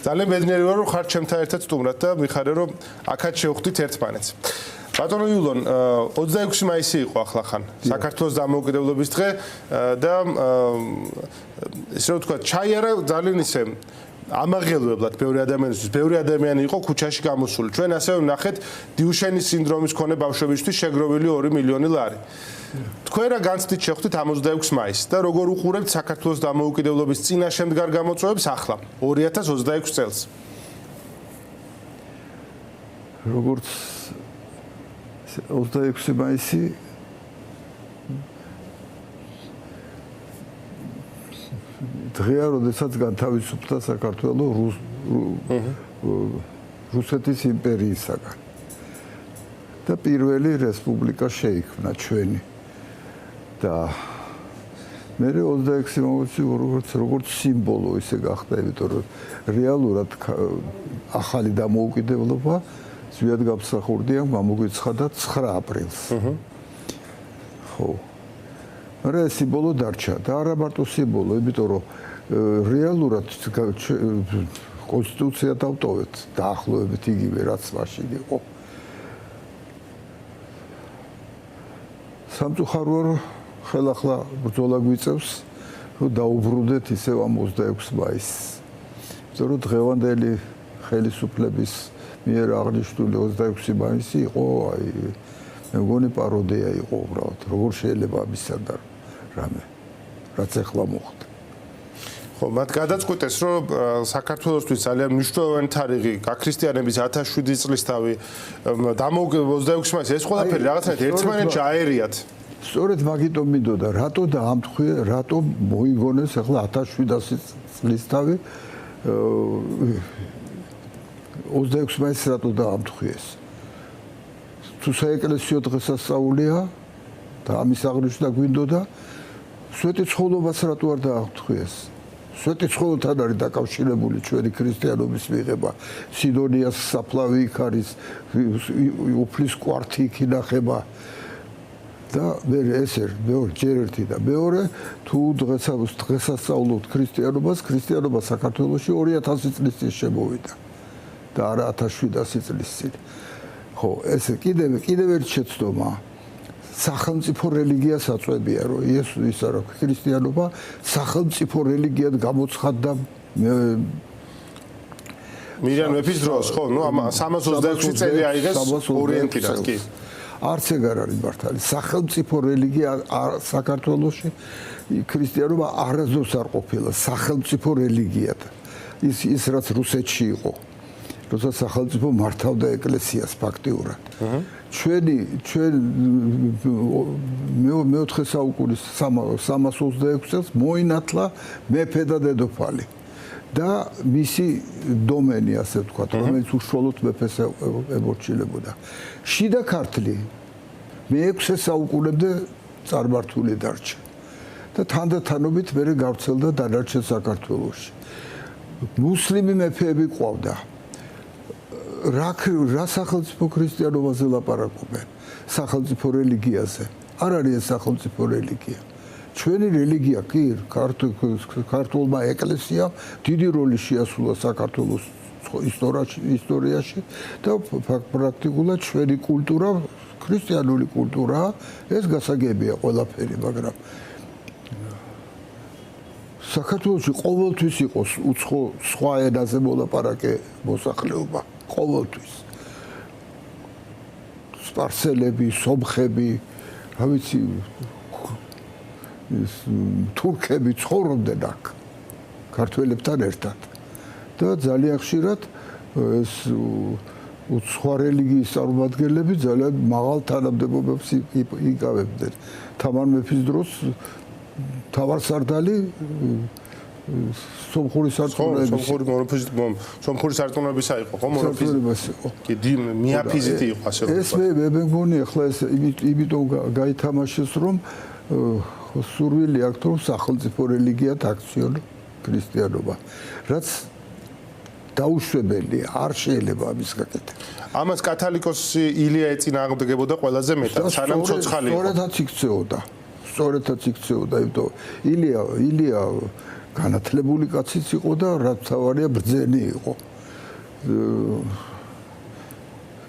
ძალიან ბედნიერი ვარ, რომ ხარ ჩემთან ერთად სტუმრად და მიხარია, რომ აქაც შევხვდით ერთმანეთს. ბატონო იულონ, 26 მაისი იყო ახლახან საქართველოს დამოუკიდებლობის დღე და ესე რომ ვთქვა, ჩაიარა ძალიან ისე ამაღელვებლად ბევრი ადამიანისთვის, ბევრი ადამიანი იყო ქუჩაში გამოსული. ჩვენ ასევე ვნახეთ დიუშენის სინდრომის მქონე ბავშვებისთვის შეგროვილი 2 მილიონი ლარი. თქვენ რა განცდით შევხვდით 26 მაისს და როგორ უყურებთ საქართველოს დამოუკიდებლობის წინაშემდგარ გამოწვევებს ახლა 2026 წელს? როგორც 26 მაისი დღეა, როდესაც განთავისუფლდა საქართველოს რუსეთის იმპერიისაგან და პირველი რესპუბლიკა შეიქმნა ჩვენი და მე 26 მაისი როგორც სიმბოლო ისე გახდა, იმიტომ რომ რეალურად ახალი დამოუკიდებლობა ზვიად გამსახურდია გამოგვიცხადა 9 აპრილს. ხო. მაგრამ ეს სიმბოლო დარჩა და არა მარტო სიმბოლო, იმიტომ რომ რეალურად კონსტიტუცია დავტოვეთ დაახლოებით იგივე რაც მაშინ იყო. სამწუხაროა ხელახლა ბრძოლა გვიწევს, რომ დაუბრუნდეთ ისევ ამ 26 მაისს. იმიტომ რომ დღევანდელი ხელისუფლების მიერ აღნიშნული 26 მაისი იყო, აი მე მგონი პაროდია იყო უბრალოდ. როგორ შეიძლება ამისადა რამე, რაც ახლა მოხდა. ხო, მათ გადაწყვიტეს, რომ საქართველოსთვის ძალიან მნიშვნელოვანი თარიღი გაქრისტიანების 1007 წლისთავი 26 მაისი ეს ყველაფერი რაღაცნაირად ერთმანეთში აერიათ. სწორედ მაგიტომ მინდოდა, რატო დაამთხვია, რატო მოიგონეს ახლა 1007 წლისთავი 26 მაისს რატო დაამთხვიეს? თუ საეკლესიო დღესასწაულია და ამის აღნიშვნა გვინდოდა, სვეტიცხოვლობას რატო არ დაამთხვიეს? სვეტიცხოვლთან არის დაკავშირებული ჩვენი ქრისტიანობის მიღება. სიდონიას საფლავი იქ არის, უფლის კვართი იქ ინახება. და მე ჯერ ერთი და მეორე თუ დღესასწაულობთ ქრისტიანობას, ქრისტიანობა საქართველოში 2000 წლის წინ შემოვიდა და არა 1700 წლის წინ. ხო, ესე კიდევ ერთი შეცდომა. სახელმწიფო რელიგიას აწვევია, რომ იესოს არა ქრისტიანობა სახელმწიფო რელიგიად გამოცხადდა მირიან მეფის დროს, ხო, ნუ 326 წელი აიღეს ორიენტირად კი. არც ეგ არ არის მართალი. სახელმწიფო რელიგია საქართველოში ქრისტიანობა არასდროს არ ყოფილა სახელმწიფო რელიგიად. ის რაც რუსეთში იყო. როცა სახელმწიფო მართავდა ეკლესიას ფაქტიურად. ჩვენ მეოთხე საუკუნის 326 წელს მოინათლა მეფე და დედოფალი და მისი დომენი, ასე ვთქვათ, რომელიც უშუალოდ მეფეს ემორჩილებოდა. შიდა ქართლი მე-6 საუკუნემდე წარმართული დარჩა და თანდათანობით მერე გავრცელდა დანარჩენ საქართველოში. მუსლიმი მეფეები ყავდა. რა სახელმწიფო ქრისტიანობაზე ლაპარაკობენ? სახელმწიფო რელიგიაზე. არ არის ეს სახელმწიფო რელიგია. ჩვენი რელიგია კი ქართულმა ეკლესიამ დიდი როლი შეასრულა საქართველოს ისტორიაში და პრაქტიკულად ჩვენი კულტურა, ქრისტიანული კულტურა, ეს გასაგებია ყველაფერი, მაგრამ საქართველოში ყოველთვის იყოს სხვა ენაზე მოლაპარაკე მოსახლეობა. ყოველთვის სპარსელები, სომხები, რა ვიცი, თურქები ცხოვრობდნენ აქ ქართველებთან ერთად და ძალიან ხშირად ეს სხვა რელიგიის წარმომადგენლები ძალიან მაღალ თანამდებობებს იკავებდნენ. თამარ მეფის დროს თავარსარდალი სომხური სარწმუნოებისა იყო, ხო? კი, მიაფიზიტი იყო ასე რომ. ეს მე მგონი ახლა ეს იმიტომ გაითამაშეს, რომ სურვილი აქვს, რომ სახელმწიფო რელიგიად აქციონ ქრისტიანობა, რაც დაუშვებელია, არ შეიძლება ამის გაკეთება. ამას კათალიკოსი ილია ეწინააღმდეგებოდა ყველაზე მეტად, სანამ ცოცხალი იყო. სწორედაც იქცეოდა, იმიტომ ილია განათლებული კაციც იყო და რაც თავარია ბრძენი იყო.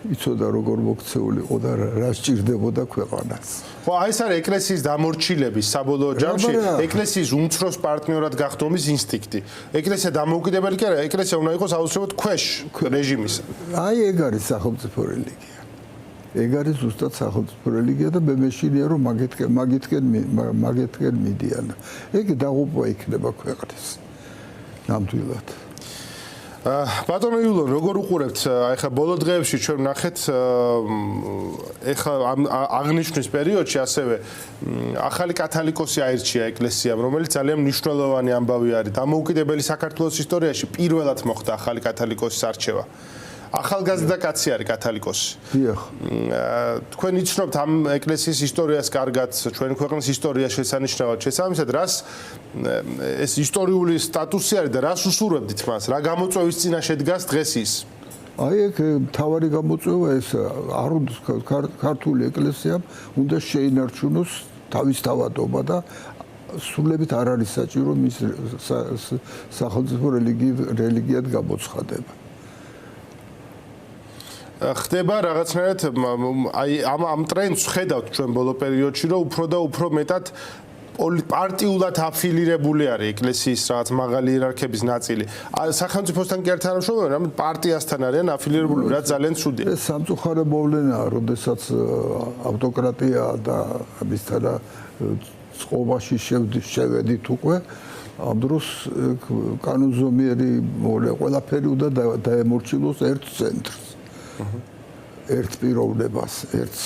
იცოდა როგორ მოქცეული იყო და რა სჭირდებოდა ქვეყანას. ხო, აი ეს არის ეკლესიის დამორჩილების საბოლოო ჯამში, ეკლესიის უმცროს პარტნიორად გახდომის ინსტინქტი. ეკლესია დამოუკიდებელი კი არა, ეკლესია უნდა იყოს აუცილებლად ქვეშ რეჟიმისა. აი ეგ არის სახელმწიფო რელიგია. ეგ არის ზუსტად სახელმწიფო რელიგია და მე მეშინია რომ მაგეთკენ მიდიან. ეგ დაღუპვა იქნება ქვეყნის. ნამდვილად. ბატონო იულონ, როგორ უყურებთ ახლა ბოლო დღეებში ჩვენ ვნახეთ ახლა აღნიშნვის პერიოდში ასევე ახალი კათალიკოსი აირჩია ეკლესიამ, რომელიც ძალიან მნიშვნელოვანი ამბავი არის. დამოუკიდებელი საქართველოს ისტორიაში პირველად მოხდა ახალი კათალიკოსის არჩევა. ახალგაზრდა კაცი არის კათალიკოსი. დიახ. თქვენ იცნობთ ამ ეკლესიის ისტორიას კარგად, ჩვენ ქვეყნის ისტორია შესანიშნავად. შესაბამისად, რას ეს ისტორიული სტატუსი არის და რას უსურვებდით მას? რა გამოწვევის წინაშე დგას დღეს ის? აი ეგ თავარი გამოწვევა ეს არ უნდა ქართული ეკლესიამ უნდა შეინარჩუნოს თავისთავადობა და სულებით არ არის საჭირო მის სახელმწიფო რელიგიად გამოცხადება. ხდება რაღაცნაირად აი ამ ტრენდს ხედავთ ჩვენ ბოლო პერიოდში რომ უფრო და უფრო მეტად პარტიულად აფილირებული არის ეკლესიის რაღაც მაღალი იერარქების ნაწილი. სახელმწიფოსთან კი არ თანამშრომლობენ, რამე პარტიასთან არიან αφილირებული, რაც ძალიან ცუდია. ეს სამწუხარო მოვლენაა, როდესაც ავტოკრატია და ამისთან წყობაში შევედით უკვე. ამ დროს კანონზომიერი ყველაფერი უნდა დაემორჩილოს ერთ ცენტრს. ერთ პიროვნებას, ერთს.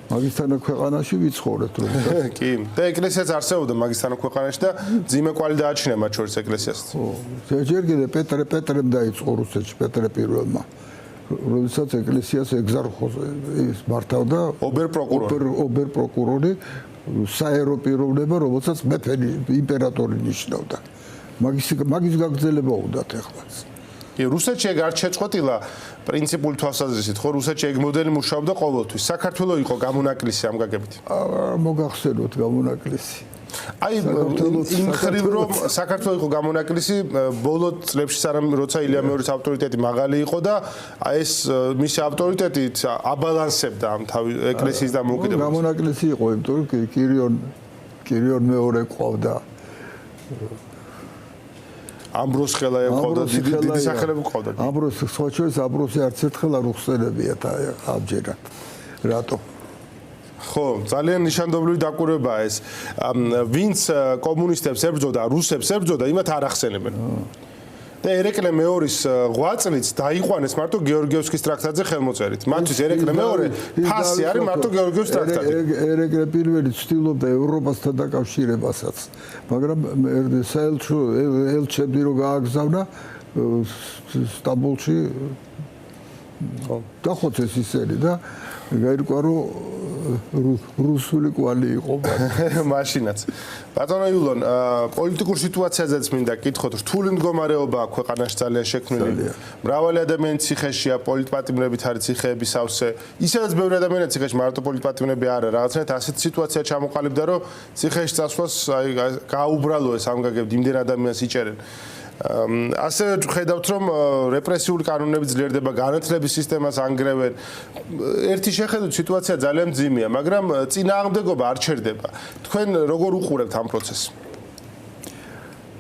მაგისთან ქვეყანაში ვიცხოვრეთ რომ კი, და ეკლესიაც არსებობდა მაგისთან ქვეყანაში და ძიმე კვალი დააჩინა მათ შორის ეკლესიას. ჯერ კიდე პეტრემ დაიწყო რუსეთში, პეტრე პირველმა. როდესაც ეკლესიას ეგზარხოს მართავდა ობერპროკურორი, საერო პიროვნება, რომელსაც მეფე იმპერატორი ნიშნავდა. მაგის გაგრძელება უნდათ ეხლაც. რუსეთში ეგ არ შეწყვეტილა პრინციპული თვალსაზრისით, ხო რუსეთში ეგ მოდელი მუშაობდა ყოველთვის. საქართველოს იყო გამონაკლისი ამ გაგებით. მოგახსენოთ გამონაკლისი. აი იმ ხრივ რომ საქართველოს იყო გამონაკლისი ბოლო წლებში სანამ როცა ილია მეორის ავტორიტეტი მაღალი იყო და ეს მისი ავტორიტეტი აბალანსებდა ამ თავი ეკლესიის დამოუკიდებლობას. გამონაკლისი იყო, იმიტომ რომ კირიონ მეორე ყავდა ამბროს ხელა ეყავდა დიდი სახელები ყავდა. ამბროს სხვა შორის ამბროსი არც ერთხელ არ უხსენებიათ ამჯერად. რატო? ხო, ძალიან ნიშანდობლივი დაკვირვებაა ეს. ვინც კომუნისტებს ებრძოდა, რუსებს ებრძოდა, იმათ არ ახსენებენ. და ერეკლე მეორის ღვაწლიც დაიყვანეს მარტო გეორგიევსკის ტრაქტატზე ხელმოწერით. მათთვის ერეკლე მეორე ფასი არის მარტო გეორგიევსკის ტრაქტატი. ერეკლე პირველი ცდილობდა ევროპასთან დაკავშირებასაც, მაგრამ საელჩო ელჩები რო გააგზავნა სტამბოლში დახოცეს ისინი და გაირკვა რომ რუსული კვალი იყო მაშინაც. ბატონო იულონ, პოლიტიკურ სიტუაციაზეც მინდა კითხოთ, რთული მდგომარეობა ქვეყანაში ძალიან შექმნილი. მრავალი ადამიანი ციხეშია, პოლიტპატიმრებით არის ციხეების სავსე. ისედაც ბევრი ადამიანი ციხეში, მარტო პოლიტპატიმრები არა, რაღაცნაირად ასეთი სიტუაცია ჩამოყალიბდა, რომ ციხეში წასვლას აი გააუბრალოეს ამ გაგებით, იმდენ ადამიანს იჭერენ. ასევე ხედავთ რომ რეპრესიული კანონები ძლიერდება, განათლების სისტემას ანგრევენ. ერთი შეხედვით სიტუაცია ძალიან მძიმეა, მაგრამ წინააღმდეგობა არ ჩერდება. თქვენ როგორ უყურებთ ამ პროცესს?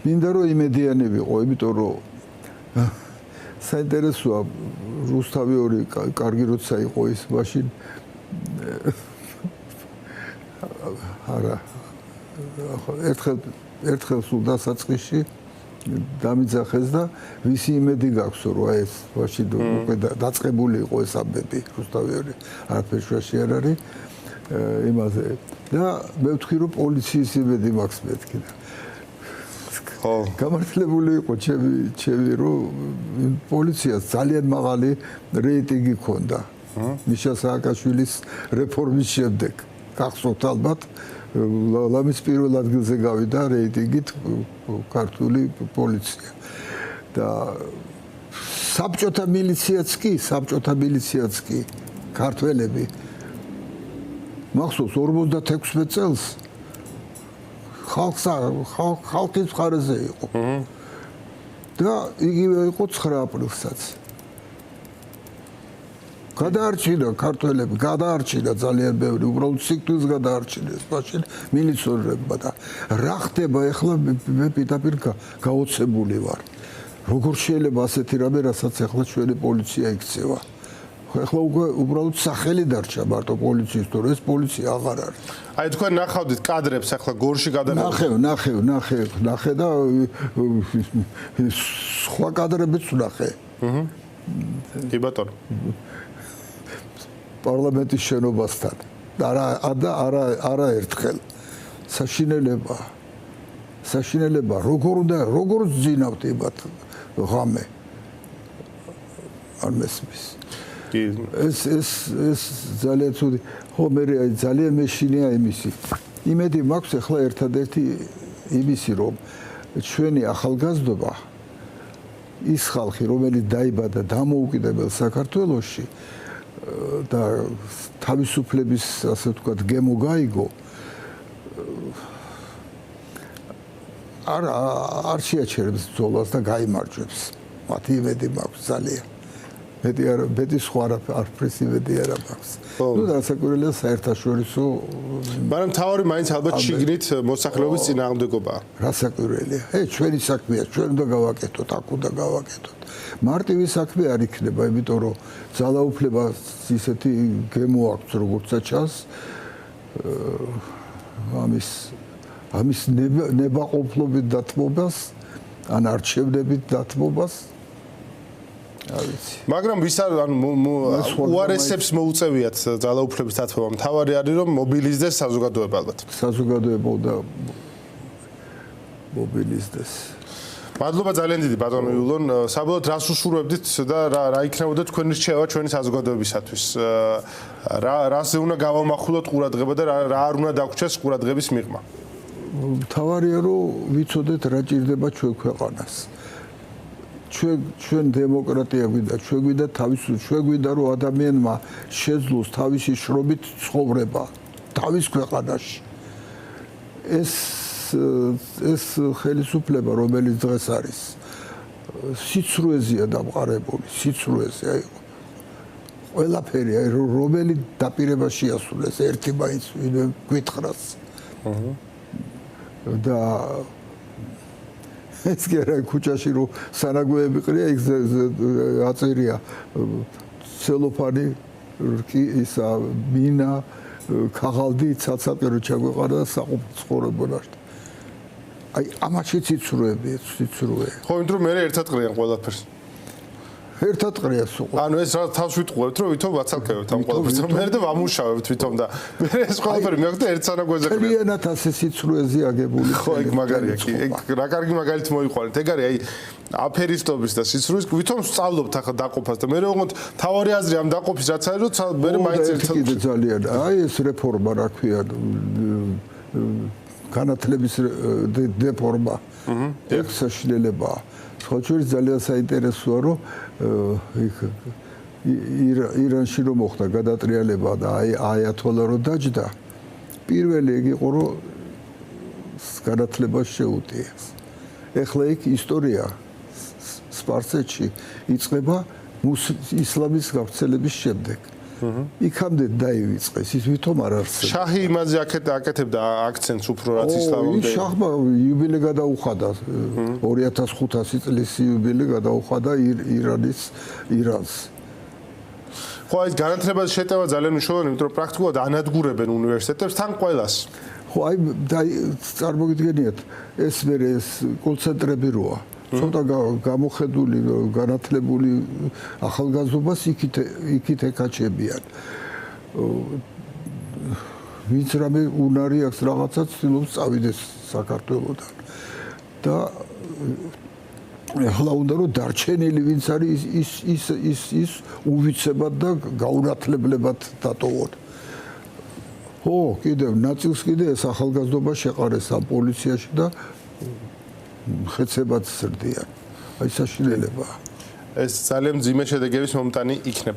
მინდა რომ იმედიანი ვიყო, იმიტომ რომ საინტერესოა რუსთავი ორი კარგი როცა იყო ის მაშინ არა ერთხელ სულ დასაწყისში დამიძახეს და ვისი იმედი გაქვს რომ ეს ვაში უკვე დაწყებული იყო ეს ამბები რუსთავი ორი არაფერ შუაში არ არის იმაზე და მე ვთქვი რომ პოლიციის იმედი მაქვს მეთქი და ხო გამართლებული იყო ჩემი რომ პოლიციას ძალიან მაღალი რეიტინგი ჰქონდა მიშა სააკაშვილის რეფორმის შემდეგ გახსოვთ ალბათ ლამის პირველ ადგილზე გავიდა რეიტინგით ქართული პოლიცია და საბჭოთა მილიციაც კი ქართველები მახსოვს 56 წელს ხალხის მხარეზე იყო. და იგივე იყო 9 აპრილსაც. გადაარჩინა ქართველები, გადაარჩინა ძალიან ბევრი, უბრალოდ სიკვდილს გადაარჩინეს მაშინ მილიციონერებმა და რა ხდება ახლა მე პირდაპირ გაოცებული ვარ. როგორ შეიძლება ასეთი რამე, რასაც ახლა ჩვენი პოლიცია იქცევა. ახლა უბრალოდ სახელი დარჩა მარტო პოლიციის, თორე ეს პოლიცია აღარ არის. აი თქვენ ნახავდით კადრებს ახლა გორში გადანახავთ. ნახე და სხვა კადრებიც ვნახე. კი ბატონო. პარლამენტის შენობასთან და არა ერთხელ საშინელება როგორ ძინავთ იმათ ღამე არ მესმის ეს ძალიან ცუდი ხო მე ძალიან მეშინია იმისი იმედი მაქვს ახლა ერთადერთი იმისი რომ ჩვენი ახალგაზრდობა ის ხალხი რომელიც დაიბადა დამოუკიდებელ საქართველოში და თავისუფლების ასე ვთქვათ გემო გაიგო არ შეაჩერებს ბრძოლას და გაიმარჯვებს მათი იმედი მაქვს ძალიან მეტი სხვა არაფრის იმედი არ მაქვს ნუ დასაკვირველია საერთაშორისო მაგრამ თავი მაინც ალბათ შიგნით მოსახლეობის წინააღმდეგობაა რასაკვირველია ჩვენი საქმეა ჩვენ უნდა გავაკეთოთ აქ უნდა გავაკეთოთ მარტივი საქმე არ იქნება იმიტომ რომ ძალაუფლებას ისეთი გემო აქვს როგორც ჩანს ამის ნებაყოფლობით დათმობას ან არჩევნებით დათმობას მაგრამ ვის არ უარესებს მოუწევიათ ძალაუფლების დათმობა მთავარი არის რომ მობილიზდეს საზოგადოება ალბათ საზოგადოება და მობილიზდეს მადლობა ძალიან დიდი ბატონო იულონ საბოლოოდ რას უსურვებდით და რა იქნებოდა თქვენი რჩევა ჩვენი საზოგადოებისათვის რაზე უნდა გავამახვილოთ ყურადღება და რა არ უნდა დაგვრჩეს ყურადღების მიღმა მთავარია რომ ვიცოდეთ რა ჭირდება ჩვენ ქვეყანას ჩვენ დემოკრატია გვინდა ჩვენ გვინდა თავისუფლება ჩვენ გვინდა რომ ადამიანმა შეძლოს თავისი შრომით ცხოვრება თავის ქვეყანაში ეს ხელისუფლება რომელიც დღეს არის სიცრუეზეა დამყარებული სიცრუეზე აი ყველაფერი აი რომელი დაპირება შეასრულეს ერთი მაინც ვინმე გვითხრას და ეს კი არა ქუჩაში რომ სანაგვეები ყრია იქ აწერია ცელოფანი ისა მინა ქაღალდი ცაცაკერო ჩაგვეყარა და საყოფაცხოვრებოდა აი ამაში ციცრუებია ციცრუე ხო იმიტომ მე ერთად ყრიან ყველაფერს ერთად ყრია სულ ანუ ეს რა თავს ვიტყუებთ რომ ვითომ ვაცალკევებთ ამ ყველაფერს მე და ვამუშავებთ ვითომ და მე ეს ყველაფერი მე ვხდი ერთ სანაგვეზე ყრია ერთიანად ასე ციცრუეზე აგებული ხო ეგ მაგარია კი ეგ რა კარგი მაგალითი მოიყვანეთ ეგ არის აი აფერისტობის და სიცრუის ვითომ სწავლობთ ახლა დაყოფას და მე როგორც თავარი აზრი ამ დაყოფის რაც არის რომ მე მაინც ერთად კიდე ძალიან აი ეს რეფორმა რა ქვია განათლების დეფორმა ეგ საშინელებაა ხო ჩვენს ძალიან საინტერესოა რომ ირანში რომ მოხდა გადატრიალება და აი აიათოლა რომ დაჯდა პირველი ეგ იყო რომ განათლებას შეუტიეს ეხლა იქ ისტორია სპარსეთში იწყება ისლამის გავრცელების შემდეგ იქამდე დაივიწყეს ის ვითომ არ არსებობს შაჰი იმაზე აკეთებდა აქცენტს უფრო რაც ისლამამდე შაჰმა იუბილე გადაუხადა 2500 წლის იუბილე გადაუხადა ირანს ხო ეს განათლებას შეტევა ძალიან მნიშვნელოვანია იმიტომ რომ პრაქტიკულად ანადგურებენ უნივერსიტეტებს თან ყველას ხო აი წარმოგიდგენიათ ეს მე ეს კონცენტრები როა ცოტა გამოხედული განათლებული ახალგაზრდობას იქით ეკაჩებიან ვინც რამე უნარი აქვს რაღაცა ცდილობს წავიდეს საქართველოდან და ახლა უნდა რომ დარჩენილი ვინც არის ის უვიცებად და გაუნათლებლებად დატოვონ ხო კიდევ ნაწილს კიდე ეს ახალგაზრდობა შეყარეს ამ პოლიციაში და ხეცებად ზრდიან. აი საშინელებაა. ეს ძალიან მძიმე შედეგების მომტანი იქნება.